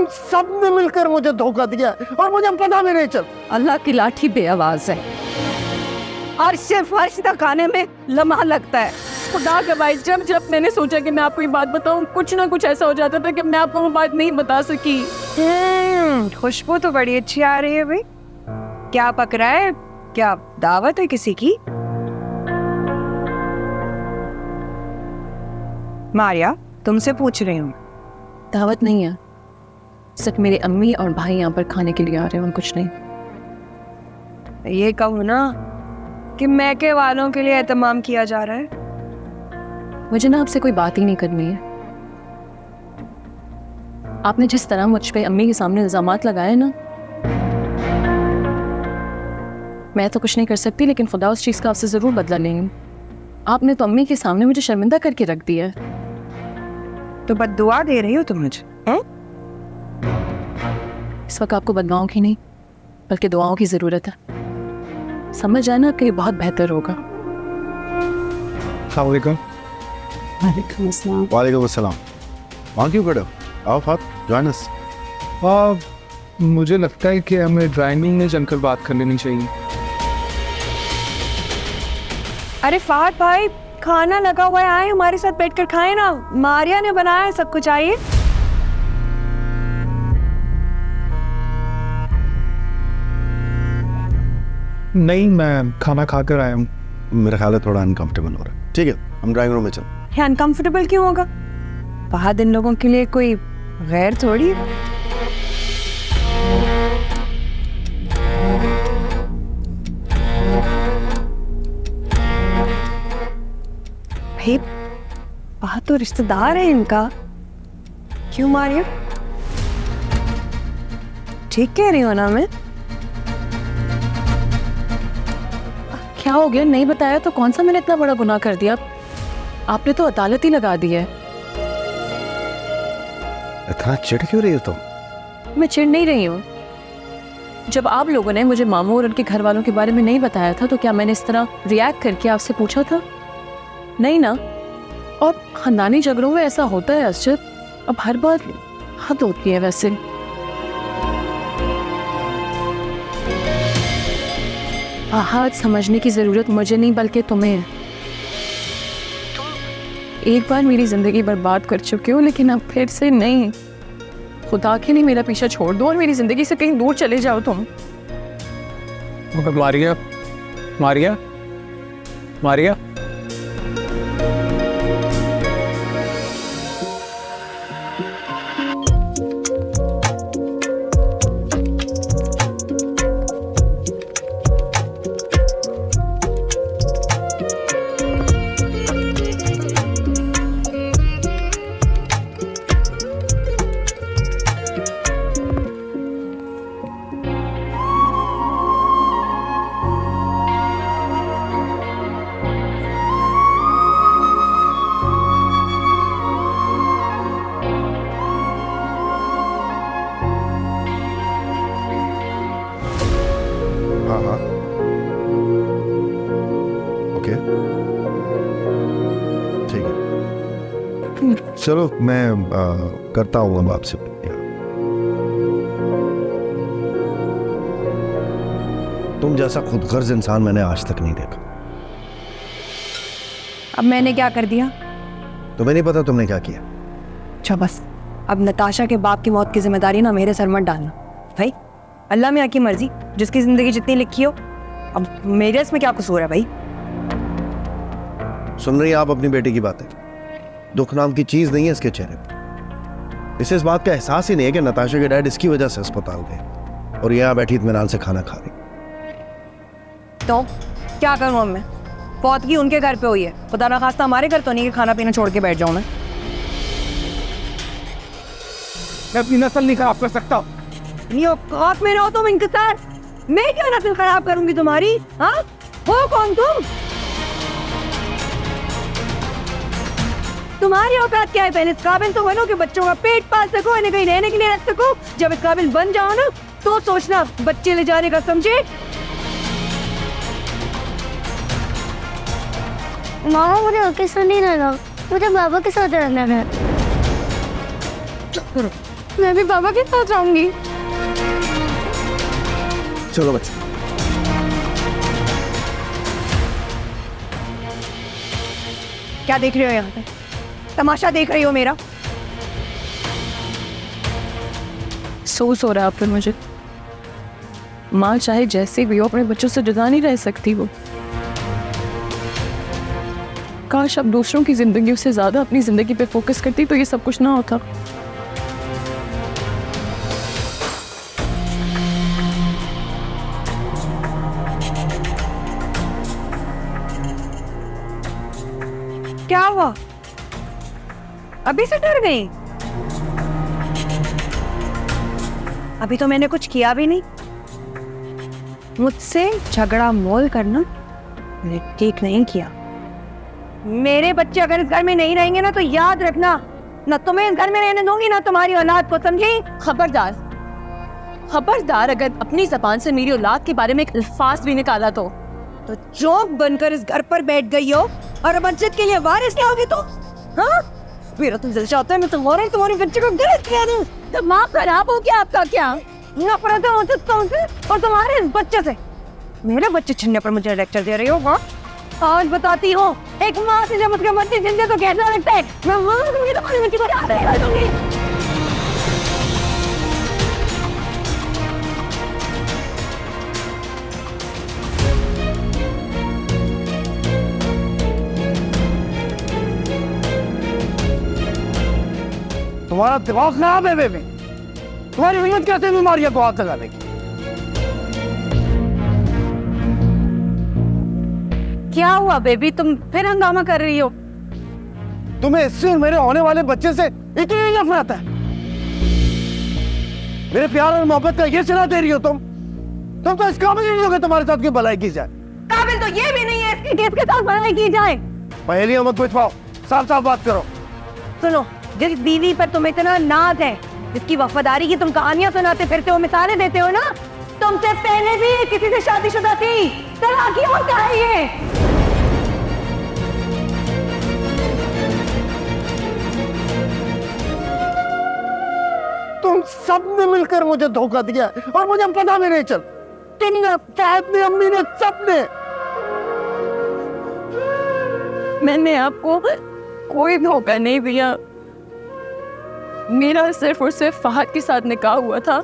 तुम सब ने मिलकर मुझे धोखा दिया और मुझे पता भी नहीं चल। अल्लाह की लाठी बेआवाज है, अर्श से फर्श तक आने में लम्हा लगता है। खुदा के भाई, जब जब मैंने सोचा कि मैं आपको ये बात बताऊं, कुछ ना कुछ ऐसा हो जाता था कि मैं आपको वो बात नहीं बता सकी। खुशबू तो बड़ी अच्छी आ रही है भाई। क्या पक रहा है? क्या दावत है किसी की? मारिया, तुमसे पूछ रही हूँ। दावत नहीं है, सिर्फ मेरे अम्मी और भाई यहाँ पर खाने के लिए आ रहे हैं और कुछ नहीं। ये कहूँ ना कि मैके वालों के लिए एहतमाम किया जा रहा है। मुझे ना आपसे कोई बात ही नहीं करनी है। आपने जिस तरह मुझ पे अम्मी के सामने इल्जामात लगाए ना, मैं तो कुछ नहीं कर सकती, लेकिन खुदा उस चीज़ का आपसे ज़रूर बदला लेंगे। आपने तो अम्मी के सामने मुझे शर्मिंदा करके रख दिया है। तो बद्दुआ दे रही हो तुम मुझे? इस वक्त आपको बददुआओं की नहीं बल्कि दुआओं की ज़रूरत है। समझ जाए ना, आपके लिए बहुत बेहतर होगा। अस्सलाम वालेकुम। वालेकुम अस्सलाम। वालेकुम अस्सलाम। वहाँ क्यों खड़े हो? आओ फात, जॉइन अस। मुझे लगता है कि हमें ड्राइविंग में जमकर बात कर लेनी चाहिए। अरे फात भाई, खाना लगा हुआ है, आए हमारे साथ बैठकर खाएं ना। मारिया ने बनाया है सब कुछ, आइए। नहीं, मैं खाना खाकर आया हूँ। मेरा ख्याल है थोड़ा अनकंफर्टेबल हो रहा है। ठीक है, हम ड्राइंग रूम में चल। ये अनकंफर्टेबल क्यों होगा? फहद इन लोगों के लिए कोई गैर थोड़ी है। भाई, फहद तो रिश्तेदार है इनका। क्यों मारिया? ठीक कह रही हो ना मैं? क्या हो गया? नहीं बताया तो कौन सा मैंने इतना बड़ा गुनाह कर दिया? आपने तो अदालत ही लगा दी है। इतना चिढ़ क्यों रही हो तुम? मैं चिढ़ नहीं रही हूँ। जब आप लोगों ने मुझे मामू और उनके घर वालों के बारे में नहीं बताया था, तो क्या मैंने इस तरह रिएक्ट करके आपसे पूछा था? नहीं ना। और खानदानी झगड़ों में ऐसा होता है असजद, अब हर बार हद होती है। वैसे आहत समझने की जरूरत मुझे नहीं बल्कि तुम्हें है। तुम एक बार मेरी जिंदगी बर्बाद कर चुके हो, लेकिन अब फिर से नहीं। खुदा के लिए मेरा पीछा छोड़ दो और मेरी जिंदगी से कहीं दूर चले जाओ तुम। मगर मारिया, मारिया, मारिया। हाँ हाँ, ओके, ठीक है। चलो, मैं करता हूँ अब आपसे। तुम जैसा खुदगर्ज इंसान मैंने आज तक नहीं देखा। अब मैंने क्या कर दिया? तुम्हें नहीं पता तुमने क्या किया? अच्छा बस, अब नताशा के बाप की मौत की जिम्मेदारी ना मेरे सर मत डालना भाई। अल्लाह में आकी मर्जी, जिसकी जिंदगी जितनी लिखी हो। अब मेरे इसमें क्या कसूर है भाई? सुन रही हैं आप अपनी बेटी की बातें? दुख नाम की चीज नहीं है इसके चेहरे पे। इसे इस बात का एहसास ही नहीं है कि नताशा के डैड इसकी वजह से अस्पताल गए और यहाँ बैठी इत्मीनान से खाना खा रही। तो क्या करूं अब मैं? फौतगी उनके घर पे हुई है, खुदा ना खास्ता हमारे घर तो नहीं कि खाना पीना छोड़ के बैठ जाऊं मैं अपनी नस्ल नहीं खराब कर सकता। नहीं औकात में रहो तुम इंतजार। मैं क्या नस्ल खराब करूंगी तुम्हारी? हाँ, हो कौन तुम? तुम्हारी औकात क्या है? पहले इस काबिल तो बनो कि बच्चों का पेट पाल सको, इन्हें कहीं रहने के लिए रख सको। जब इस काबिल बन जाओ ना, तो सोचना बच्चे ले जाने का, समझे? मामा मुझे आपके साथ नहीं रहना, मुझे बाबा के साथ रहना है। मैं भी बाबा के साथ रहूंगी। चलो बच्चों। क्या देख रहे हो यहाँ पे? तमाशा देख रही हो मेरा? अफसोस हो रहा है आप पर मुझे। माँ चाहे जैसे भी हो अपने बच्चों से जुदा नहीं रह सकती वो। काश अब दूसरों की जिंदगी से ज्यादा अपनी जिंदगी पे फोकस करती तो ये सब कुछ ना होता। क्या हुआ? अभी से डर गई? अभी तो मैंने कुछ किया भी नहीं। मुझसे झगड़ा मोल करना मैंने ठीक नहीं किया। मेरे बच्चे अगर इस घर में नहीं रहेंगे ना तो याद रखना, न तुम्हें इस घर में रहने दूंगी ना तुम्हारी औलाद को, समझी? खबरदार, खबरदार अगर अपनी जबान से मेरी औलाद के बारे में एक अल्फाज भी निकाला तो जोक बनकर इस घर पर बैठ गई हो और मस्जिद के लिए वारिस क्या होगी तो? हाँ, मेरा तो दिल चाहता है मैं तुम्हारे बच्चे को गलत कह दूं। दिमाग खराब हो गया आपका क्या? नफरत है मुझसे तुमसे और तुम्हारे इस बच्चे से। मेरे बच्चे छीनने पर मुझे लेक्चर दे रही हो? हाँ, आज बताती हो। एक माँ से जब उसके बच्चे जिंदे तो कैसा लगता है? मैं माँ दूंगी तुम्हारे बच्चे को याद नहीं दूंगी। तुम्हारा दिमाग खराब है बेबी। तुम्हारी हिम्मत कैसे बीमारियां को हाथ लगाने की? क्या हुआ बेबी, तुम फिर हंगामा कर रही हो? तुम्हें इससे और मेरे होने वाले बच्चे से इतनी नफरत है? मेरे प्यार और मोहब्बत का ये सिला दे रही हो तुम तो इस काबिल नहीं हो कि तुम्हारे साथ की भलाई की जाए। काबिल तो ये भी नहीं है इसके केस के साथ भलाई की जाए। पहेलियां मत पूछवाओ, साफ साफ बात करो। सुनो, जिस बीवी पर तुम इतना नाज है, जिसकी वफादारी की तुम कहानियां सुनाते फिरते हो, मिसालें देते हो ना, तुमसे पहले भी किसी से शादीशुदा थी। तलाक होता है ये। तुम सब ने मिलकर मुझे धोखा दिया और मुझे पता भी नहीं चल। तुमने, साहब ने, अम्मी ने, सब ने। मैंने आपको कोई धोखा नहीं दिया। मेरा सिर्फ और सिर्फ फहद के साथ निकाह हुआ था,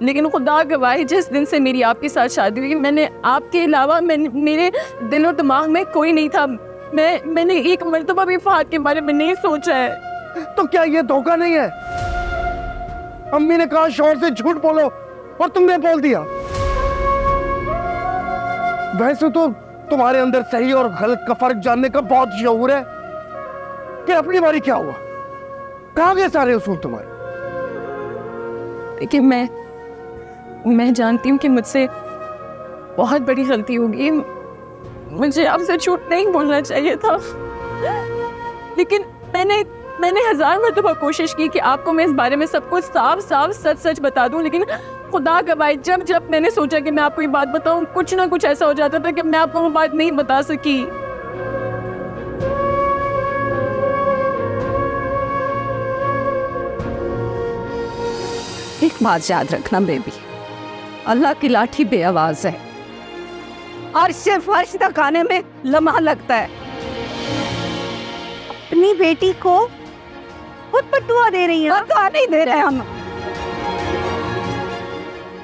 लेकिन खुदा गवाही जिस दिन से मेरी आपके साथ शादी हुई मैंने आपके अलावा मेरे दिल और दिमाग में कोई नहीं था। मैंने एक मर्तबा भी फहद के बारे में नहीं सोचा है। तो क्या ये धोखा नहीं है? अम्मी ने कहा शोर से झूठ बोलो और तुमने बोल दिया। वैसे तो तुम्हारे अंदर सही और गलत का फर्क जानने का बहुत शऊर है कि अपनी बारी क्या हुआ, कहाँ गए सारे उसूल तुम्हारे? देखिए, मैं जानती हूँ कि मुझसे बहुत बड़ी गलती होगी। मुझे आपसे झूठ नहीं बोलना चाहिए था, लेकिन मैंने 1000 मरतबा कोशिश की कि आपको मैं इस बारे में सब कुछ साफ साफ सच सच बता दूं, लेकिन खुदा गवाही जब मैंने सोचा कि मैं आपको ये बात बताऊं, कुछ ना कुछ ऐसा हो जाता था कि मैं आपको वो बात नहीं बता सकी। एक बात याद रखना बेबी, अल्लाह की लाठी बेआवाज है और सिर्फ फर्श तक आने में लम्हा लगता है। अपनी बेटी को खुद पर दुआ दे रही है। और दुआ नहीं दे रहे हम,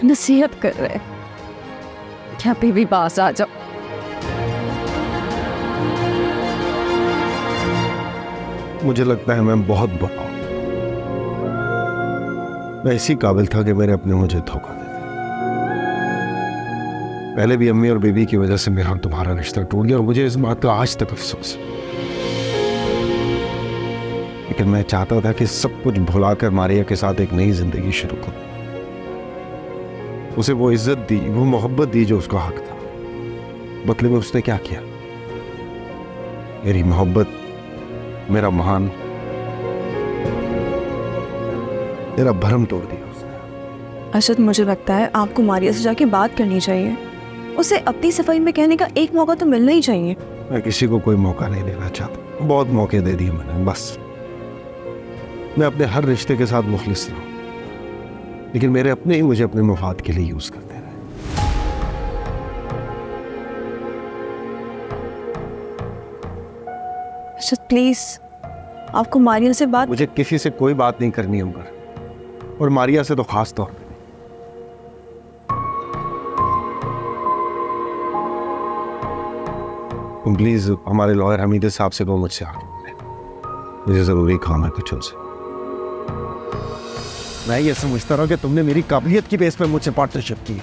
नसीहत कर रहे हैं। क्या बेबी पास आ जाओ। मुझे लगता है मैं बहुत बुरा हूं। मैं इसी काबिल था कि मेरे अपने मुझे धोखा दे दिया। पहले भी अम्मी और बीबी की वजह से मेरा तुम्हारा रिश्ता टूट गया और मुझे इस बात का आज तक अफसोस है। लेकिन मैं चाहता था कि सब कुछ भुलाकर मारिया के साथ एक नई जिंदगी शुरू करूं। उसे वो इज्जत दी, वो मोहब्बत दी जो उसका हक था। बदले में उसने क्या किया? मेरी मोहब्बत, मेरा मान, मेरा भरम तोड़ दिया उसने। अशद, मुझे लगता है आपको मारिया से जाके बात करनी चाहिए। उसे अपनी सफाई में कहने का एक मौका तो मिलना ही चाहिए। मैं किसी को कोई मौका नहीं देना चाहता। बहुत मौके दे दिए मैंने, बस मैं अपने हर रिश्ते के साथ मुखलिस रहा हूं। लेकिन मेरे अपने ही मुझे अपने मुफाद के लिए यूज करते रहे। अर्शद प्लीज, आपको मारिया से बात। मुझे किसी से कोई बात नहीं करनी अंबर, और मारिया से तो खास तौर पे। तुम प्लीज हमारे लॉयर हमीद साहब से को मुझसे आगे, मुझे जरूरी काम है कुछ उनसे। मैं ये समझता रहा कि तुमने मेरी काबिलियत की बेस पे मुझसे पार्टनरशिप की,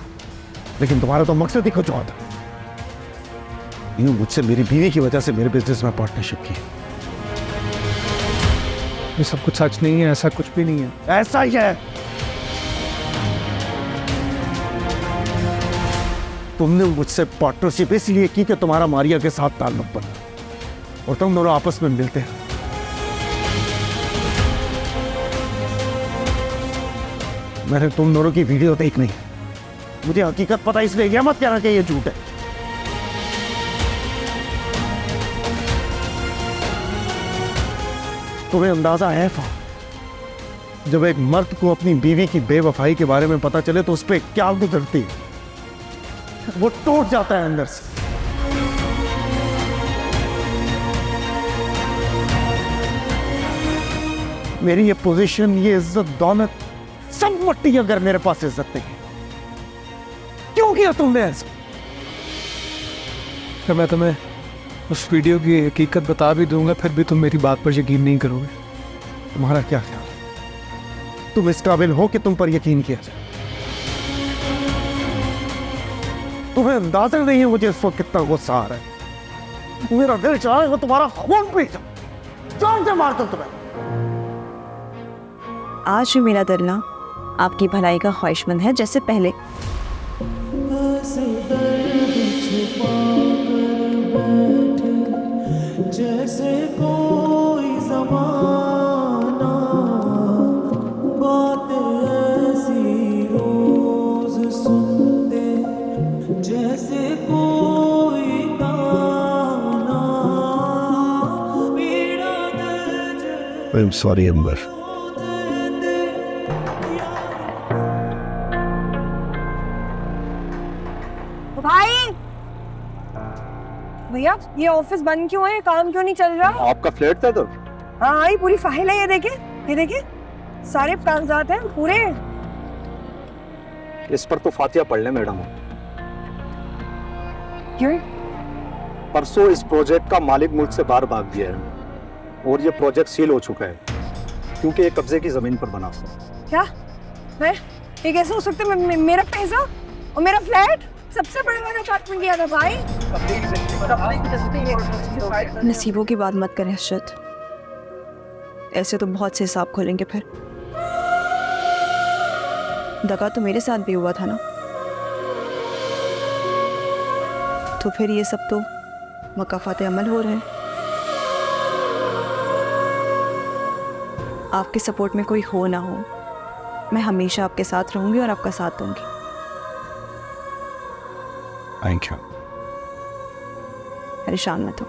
लेकिन तुम्हारा तो मकसद ही कुछ और था। यूं मुझसे मेरी बीवी की वजह से मेरे बिजनेस में पार्टनरशिप की। ये सब कुछ सच नहीं है, ऐसा कुछ भी नहीं है। ऐसा ही है। तुमने मुझसे पार्टनरशिप इसलिए की कि तुम्हारा मारिया के साथ ताल्लुक बना और तुम दोनों आपस में मिलते हैं। मैंने तुम दोनों की वीडियो देख ली, मुझे हकीकत पता, इसलिए यह मत कहना कि ये झूठ है। तुम्हें अंदाजा है था जब एक मर्द को अपनी बीवी की बेवफाई के बारे में पता चले तो उस पर क्या गुजरती है, वो टूट जाता है अंदर से। मेरी ये पोजीशन, ये इज्जत, दौलत सब मट्टी अगर मेरे पास इज्जत नहीं है। क्यों किया तुमने ऐसा? तो मैं तुम्हें उस वीडियो की हकीकत बता भी दूंगा, फिर भी तुम मेरी बात पर यकीन नहीं करोगे। तुम्हारा क्या ख्याल है? तुम इस काबिल हो कि तुम पर यकीन किया जाए? तुम्हें अंदाजा नहीं है मुझे इस वक्त कितना गुस्सा आ रहा है। मेरा दिल चाहे वो तुम्हारा खून पी जाओ, जान से मार दो तुम्हें। आज भी मेरा दिल ना आपकी भलाई का ख्वाहिशमंद है जैसे पहले। जैसे कोई ज़माना बात ऐसी रोज सुनते, जैसे कोई ताना पीड़ा दर्द। आई एम सॉरी अंबर। भाई भैया, ये ऑफिस बंद क्यों है? काम क्यों नहीं चल रहा? आपका फ्लैट था तो? हाँ, ये पूरी फाइल है। ये देखिए, ये देखिए, सारे कागजात हैं पूरे। इस पर तो फातिहा पढ़ ले मैडम। क्यों? परसों इस प्रोजेक्ट का मालिक मुल्क से बाहर भाग गया है और ये प्रोजेक्ट सील हो चुका है क्योंकि ये कब्जे की जमीन पर बना हुआ है। क्या? मैं ये कैसे हो सकता है? मेरा पैसा और मेरा फ्लैट सबसे बड़ा वाला अपार्टमेंट दिया था भाई। नसीबों की बात मत करें अर्शद, ऐसे तो बहुत से हिसाब खोलेंगे फिर। दगा तो मेरे साथ भी हुआ था ना, तो फिर ये सब तो मकाफाते अमल हो रहे हैं। आपके सपोर्ट में कोई हो ना हो, मैं हमेशा आपके साथ रहूंगी और आपका साथ दूंगी। Thank you. परेशान मत हो।